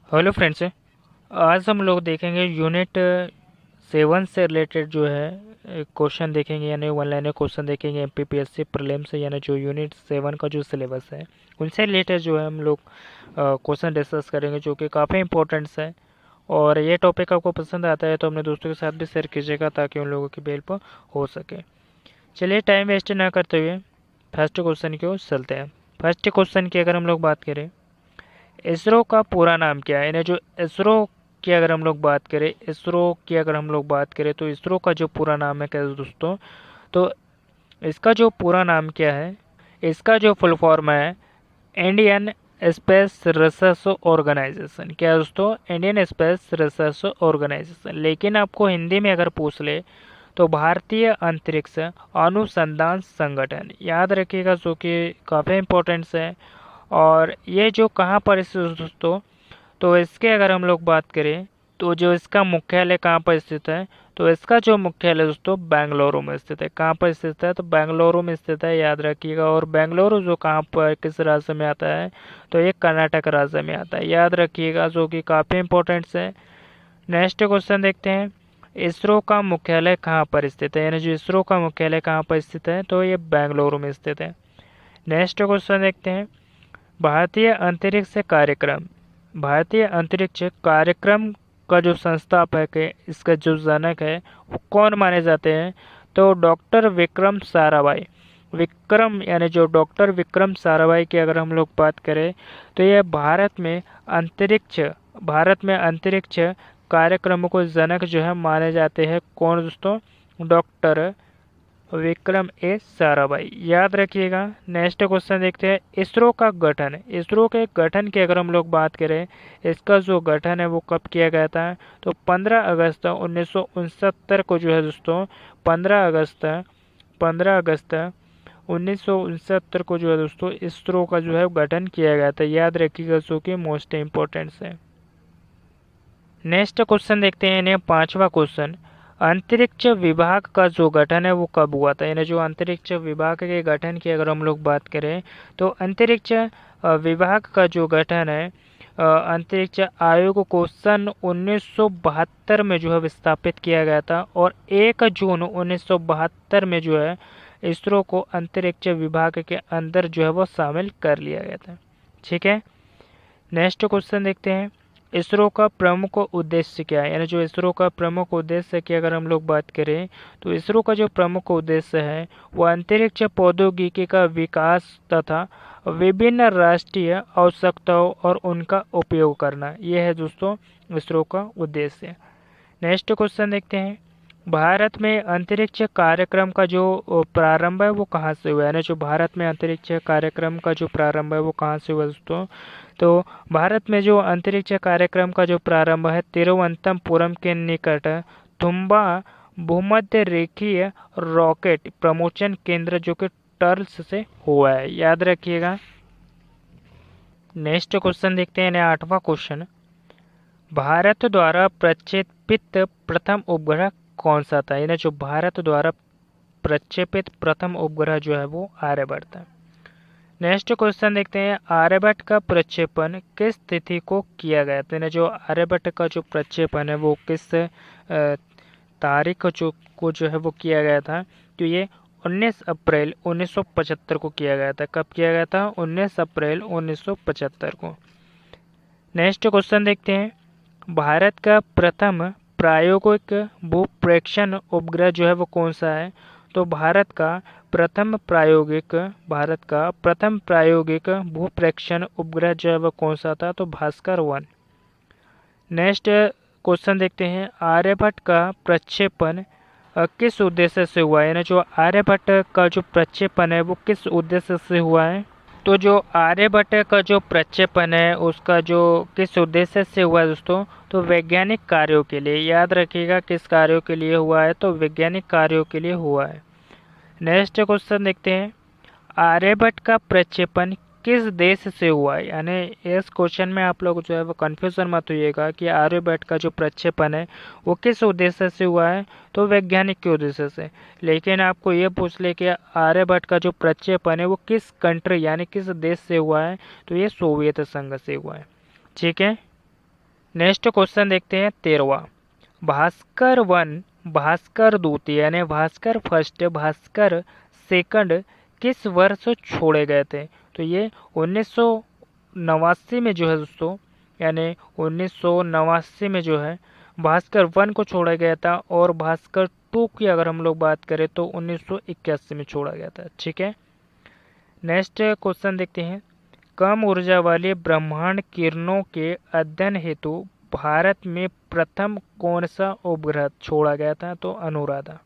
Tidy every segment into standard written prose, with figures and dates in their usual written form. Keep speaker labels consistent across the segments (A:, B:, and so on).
A: Hello friends. आज हम लोग देखेंगे यूनिट 7 से रिलेटेड जो है क्वेश्चन देखेंगे, यानी वन लाइनर क्वेश्चन देखेंगे एमपीपीएससी प्रीलिम से, यानी जो यूनिट 7 का जो सिलेबस है उनसे रिलेटेड जो है हम लोग क्वेश्चन डिस्कस करेंगे, जो कि काफ़ी इंपॉर्टेंट्स है। और ये टॉपिक आपको पसंद आता है तो अपने दोस्तों के साथ भी शेयर कीजिएगा ताकि उन लोगों की हेल्प हो सके। चलिए टाइम वेस्ट ना करते हुए फर्स्ट क्वेश्चन की ओर चलते हैं। फर्स्ट क्वेश्चन की अगर हम लोग बात करें, इसरो का पूरा नाम क्या है? यानी जो इसरो की अगर हम लोग बात करें, तो इसरो का जो पूरा नाम है क्या है दोस्तों? तो इसका जो पूरा नाम क्या है, इसका जो फुल फॉर्म है इंडियन स्पेस रिसर्च ऑर्गेनाइजेशन। क्या है दोस्तों? Indian Space Research Organisation. लेकिन आपको हिंदी में अगर पूछ ले तो भारतीय अंतरिक्ष अनुसंधान संगठन। याद रखिएगा, जो कि काफ़ी इंपॉर्टेंट्स है। और ये जो कहाँ पर स्थित है दोस्तों? तो इसके अगर हम लोग बात करें तो जो इसका मुख्यालय कहाँ पर स्थित है, तो इसका जो मुख्यालय दोस्तों बेंगलुरु में स्थित है। कहाँ पर स्थित है? तो बेंगलुरु में स्थित है, याद रखिएगा। और बेंगलुरु जो कहाँ पर किस राज्य में आता है, तो ये कर्नाटक राज्य में आता है, याद रखिएगा, जो कि काफ़ी इंपॉर्टेंट है। नेक्स्ट क्वेश्चन देखते हैं, इसरो का मुख्यालय कहाँ पर स्थित है? यानी जो इसरो का मुख्यालय कहाँ पर स्थित है, तो ये बेंगलुरु में स्थित है। नेक्स्ट क्वेश्चन देखते हैं, भारतीय अंतरिक्ष कार्यक्रम, भारतीय अंतरिक्ष कार्यक्रम का जो संस्थापक है, इसका जो जनक है, वो कौन माने जाते हैं? तो डॉक्टर विक्रम साराभाई। विक्रम यानी जो डॉक्टर विक्रम साराभाई की अगर हम लोग बात करें तो यह भारत में अंतरिक्ष कार्यक्रमों को जनक जो है माने जाते हैं। कौन दोस्तों? डॉक्टर विक्रम ए साराभाई, याद रखिएगा। नेक्स्ट क्वेश्चन देखते हैं, इसरो का गठन। इसरो के गठन की अगर हम लोग बात करें, इसका जो गठन है वो कब किया गया था? तो 15 अगस्त 1969 को जो है दोस्तों, 15 अगस्त 1969 को जो है दोस्तों इसरो का जो है गठन किया गया था, याद रखिएगा, जो कि मोस्ट इम्पोर्टेंट है। नेक्स्ट क्वेश्चन देखते हैं, इन्हें पांचवा क्वेश्चन, अंतरिक्ष विभाग का जो गठन है वो कब हुआ था? यानी जो अंतरिक्ष विभाग के गठन की अगर हम लोग बात करें तो अंतरिक्ष विभाग का जो गठन है, अंतरिक्ष आयोग को सन 1972 में जो है स्थापित किया गया था। और 1 जून 1972 में जो है इसरो को अंतरिक्ष विभाग के अंदर जो है वो शामिल कर लिया गया था। ठीक है। नेक्स्ट क्वेश्चन देखते हैं, इसरो का प्रमुख उद्देश्य क्या है? यानी जो इसरो का प्रमुख उद्देश्य की अगर हम लोग बात करें तो इसरो का जो प्रमुख उद्देश्य है वो अंतरिक्ष प्रौद्योगिकी का विकास तथा विभिन्न राष्ट्रीय आवश्यकताओं और उनका उपयोग करना, यह है दोस्तों इसरो का उद्देश्य। नेक्स्ट क्वेश्चन देखते हैं, भारत में अंतरिक्ष कार्यक्रम का जो प्रारंभ है वो कहाँ से हुआ है? यानी जो भारत में अंतरिक्ष कार्यक्रम का जो प्रारंभ है वो कहाँ से हुआ दोस्तों? तो भारत में जो अंतरिक्ष कार्यक्रम का जो प्रारंभ है तिरुवनंतपुरम के निकट तुम्बा भूमध्य रेखीय रॉकेट प्रमोशन केंद्र जो कि टर्ल्स से हुआ है, याद रखिएगा। नेक्स्ट क्वेश्चन देखते हैं, आठवां क्वेश्चन, भारत द्वारा प्रक्षेपित प्रथम उपग्रह कौन सा था? यानी जो भारत द्वारा प्रक्षेपित प्रथम उपग्रह जो है वो आर्यभट्ट है। नेक्स्ट क्वेश्चन देखते हैं, आर्यभट्ट का प्रक्षेपण किस तिथि को किया गया था? यानी जो आर्यभट्ट का जो प्रक्षेपण है वो किस तारीख को जो है वो किया गया था? तो ये 19 अप्रैल 1975 को किया गया था। कब किया गया था? 19 अप्रैल 1975 को। नेक्स्ट क्वेश्चन देखते हैं, भारत का प्रथम प्रायोगिक भूप्रेक्षण उपग्रह जो है वो कौन सा है? तो भारत का प्रथम प्रायोगिक भूप्रेक्षण उपग्रह जो है वो कौन सा था? तो भास्कर 1। नेक्स्ट क्वेश्चन देखते हैं, आर्यभट्ट का प्रक्षेपण किस उद्देश्य से हुआ है? यानी जो आर्यभट्ट का जो प्रक्षेपण है वो किस उद्देश्य से हुआ है? तो जो आर्यभट्ट का जो प्रक्षेपण है उसका जो किस उद्देश्य से हुआ है दोस्तों? तो वैज्ञानिक कार्यों के लिए, याद रखिएगा, किस कार्यों के लिए हुआ है? तो वैज्ञानिक कार्यों के लिए हुआ है। नेक्स्ट क्वेश्चन देखते हैं, आर्यभट्ट का प्रक्षेपण किस देश से हुआ है? यानी इस क्वेश्चन में आप लोग जो है वो कन्फ्यूजन मत होइएगा कि आर्यभट्ट का जो प्रक्षेपण है वो किस उद्देश्य से हुआ है? तो वैज्ञानिक के उद्देश्य से। लेकिन आपको ये पूछ ले कि आर्यभट्ट का जो प्रक्षेपण है वो किस कंट्री यानी किस देश से हुआ है? तो ये सोवियत संघ से हुआ है। ठीक है। नेक्स्ट क्वेश्चन देखते हैं 13वां। भास्कर वन, भास्कर द्वितीय यानी भास्कर फर्स्ट, भास्कर सेकंड किस वर्ष छोड़े गए थे? तो ये 1989 में जो है दोस्तों, यानी 1989 में जो है भास्कर वन को छोड़ा गया था, और भास्कर टू की अगर हम लोग बात करें तो 1981 में छोड़ा गया था। ठीक है, नेक्स्ट क्वेश्चन देखते हैं। कम ऊर्जा वाले ब्रह्मांड किरणों के अध्ययन हेतु भारत में प्रथम कौन सा उपग्रह छोड़ा गया था? तो अनुराधा।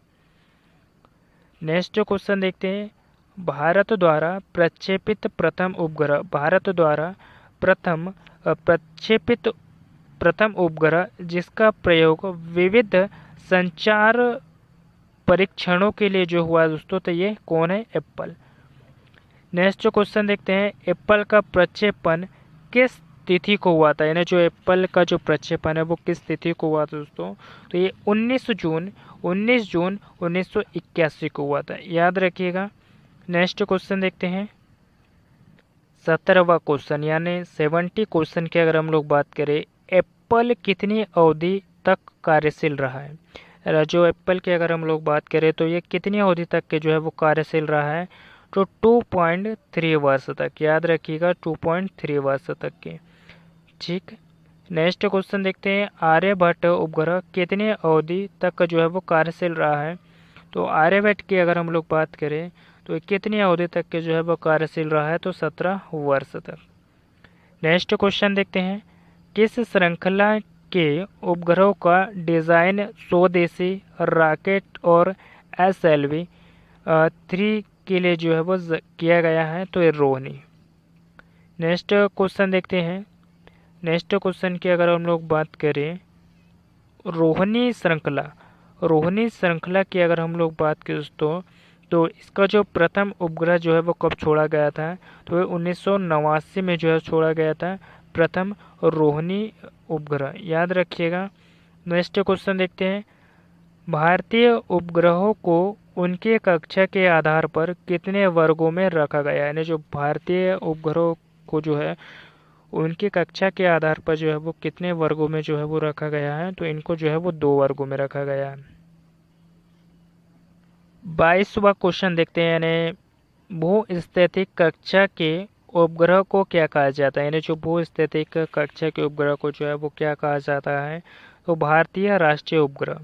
A: नेक्स्ट क्वेश्चन देखते हैं। भारत द्वारा प्रक्षेपित प्रथम उपग्रह, भारत द्वारा प्रक्षेपित प्रथम उपग्रह जिसका प्रयोग विविध संचार परीक्षणों के लिए जो हुआ दोस्तों, तो ये कौन है? एप्पल। नेक्स्ट क्वेश्चन देखते हैं। एप्पल का प्रक्षेपण किस तिथि को हुआ था? यानी जो एप्पल का जो प्रक्षेपण है वो किस तिथि को हुआ था दोस्तों? तो ये 19 जून 1981 को हुआ था, याद रखिएगा। नेक्स्ट क्वेश्चन देखते हैं। 17वां क्वेश्चन यानी 70 क्वेश्चन की अगर हम लोग बात करें, एप्पल कितनी अवधि तक कार्यशील रहा है? जो एप्पल की अगर हम लोग बात करें तो ये कितनी अवधि तक के जो है वो कार्यशील रहा है? तो 2.3 वर्ष तक, याद रखिएगा 2.3 वर्ष तक के। ठीक, नेक्स्ट क्वेश्चन देखते हैं। आर्यभट्ट उपग्रह कितने अवधि तक जो है वो कार्यशील रहा है? तो आर्यभट्ट की अगर हम लोग बात करें तो कितनी अवधि तक के जो है वो कार्यशील रहा है? तो 17 वर्ष तक। नेक्स्ट क्वेश्चन देखते हैं। किस श्रृंखला के उपग्रहों का डिजाइन स्वदेशी रॉकेट और SLV 3 के लिए जो है वो किया गया है? तो ये रोहिणी। नेक्स्ट क्वेश्चन देखते हैं। नेक्स्ट क्वेश्चन की अगर हम लोग बात करें, रोहिणी श्रृंखला की अगर हम लोग बात करें दोस्तों, तो इसका जो प्रथम उपग्रह जो है वो कब छोड़ा गया था? तो 1989 में जो है छोड़ा गया था प्रथम रोहिणी उपग्रह, याद रखिएगा। नेक्स्ट क्वेश्चन देखते हैं। भारतीय उपग्रहों को उनके कक्षा के आधार पर कितने वर्गों में रखा गया है? यानी जो भारतीय उपग्रहों को जो है उनकी कक्षा के आधार पर जो है वो कितने वर्गों में जो है वो रखा गया है? तो इनको जो है वो 2 वर्गों में रखा गया है। 22वां क्वेश्चन देखते हैं। यानी भू-स्थितिक कक्षा के उपग्रह को क्या कहा जाता है? यानी जो भू-स्थितिक कक्षा के उपग्रह को जो है वो क्या कहा जाता है? तो भारतीय राष्ट्रीय उपग्रह।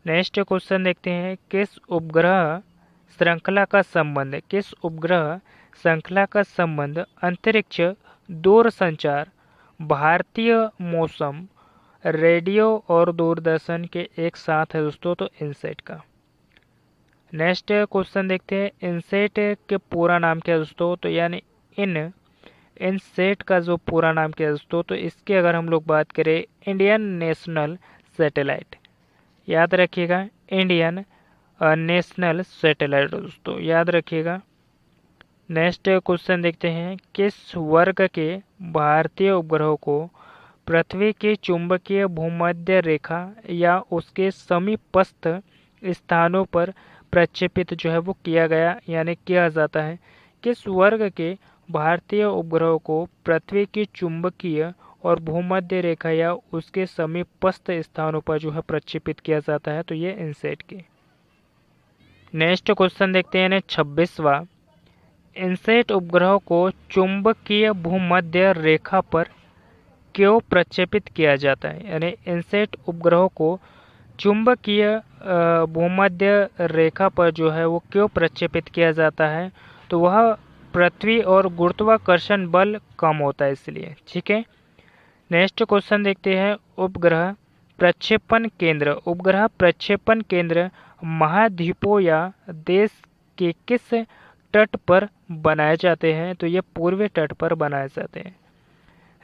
A: नेक्स्ट क्वेश्चन देखते हैं। किस उपग्रह श्रृंखला का संबंध अंतरिक्ष दूरसंचार, भारतीय मौसम, रेडियो और दूरदर्शन के एक साथ है दोस्तों? तो इनसेट का। नेक्स्ट क्वेश्चन देखते हैं। इनसेट के पूरा नाम क्या है दोस्तों? तो यानी इनसेट का जो पूरा नाम क्या है दोस्तों? तो इसकी अगर हम लोग बात करें, इंडियन नेशनल सैटेलाइट, याद रखिएगा, इंडियन नेशनल सैटेलाइट दोस्तों, याद रखिएगा। नेक्स्ट क्वेश्चन देखते हैं। किस वर्ग के भारतीय उपग्रहों को पृथ्वी की चुंबकीय भूमध्य रेखा या उसके समीपस्थ स्थानों पर प्रक्षेपित जो है वो किया गया यानी किया जाता है? किस वर्ग के भारतीय उपग्रहों को पृथ्वी की चुंबकीय और भूमध्य रेखा या उसके समीपस्थ स्थानों पर जो है प्रक्षेपित किया जाता है? तो ये इनसेट के। नेक्स्ट क्वेश्चन देखते हैं 26वां। इनसेट उपग्रहों को चुंबकीय भूमध्य रेखा पर क्यों प्रक्षेपित किया जाता है? यानी इनसेट उपग्रहों को चुंबकीय भूमध्य रेखा पर जो है वो क्यों प्रक्षेपित किया जाता है? तो वह पृथ्वी और गुरुत्वाकर्षण बल कम होता है इसलिए। ठीक है, नेक्स्ट क्वेश्चन देखते हैं। उपग्रह प्रक्षेपण केंद्र महाद्वीपों या देश के किस तट पर बनाए जाते हैं? तो ये पूर्वी तट पर बनाए जाते हैं।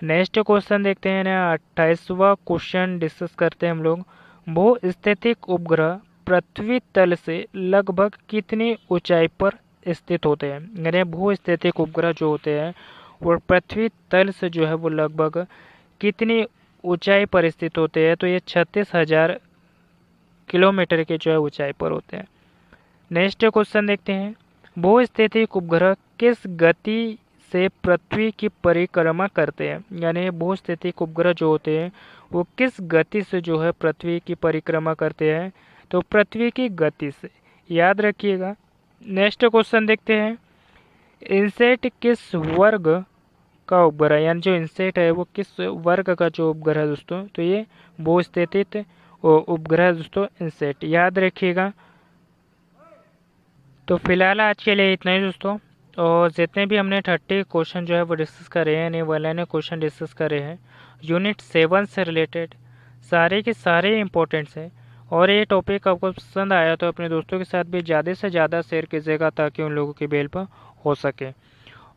A: नेक्स्ट क्वेश्चन देखते हैं 28वां क्वेश्चन डिस्कस करते हैं हम लोग। भू-स्थितिक उपग्रह पृथ्वी तल से लगभग कितनी ऊंचाई पर स्थित होते हैं? यानी भू-स्थितिक उपग्रह जो होते हैं वो पृथ्वी तल से जो है वो लगभग कितनी ऊंचाई पर स्थित होते हैं? तो ये 36,000 किलोमीटर के जो है ऊंचाई पर होते हैं। नेक्स्ट क्वेश्चन देखते हैं। भू-स्थितिक उपग्रह किस गति से पृथ्वी की परिक्रमा करते हैं, यानी भूस्थितिक उपग्रह जो होते हैं वो किस गति से जो है पृथ्वी की परिक्रमा करते हैं, तो पृथ्वी की गति से, याद रखिएगा। नेक्स्ट क्वेश्चन देखते हैं, इनसेट किस वर्ग का उपग्रह, यानी जो इनसेट है वो किस वर्ग का जो उपग्रह है दोस्तों, तो ये भूस्थितिक उपग्रह दोस्तों इनसेट, याद रखिएगा। तो फिलहाल आज के लिए इतना ही दोस्तों, और जितने भी हमने 30 क्वेश्चन जो है वो डिस्कस करे हैं, यानी वन लाइनर क्वेश्चन डिस्कस करे हैं यूनिट 7 से रिलेटेड, सारे के सारे इंपॉर्टेंट्स हैं। और ये टॉपिक आपको पसंद आया तो अपने दोस्तों के साथ भी ज़्यादा से ज़्यादा शेयर कीजिएगा ताकि उन लोगों की भी हेल्प हो सके।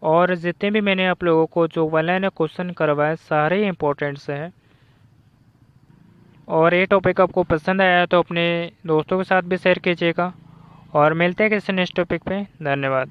A: और जितने भी मैंने आप लोगों को जो वन लाइनर क्वेश्चन करवाए सारे इंपॉर्टेंट्स हैं, और ये टॉपिक आपको पसंद आया तो अपने दोस्तों के साथ भी शेयर कीजिएगा। और मिलते हैं किसी नेक्स्ट टॉपिक पे, धन्यवाद।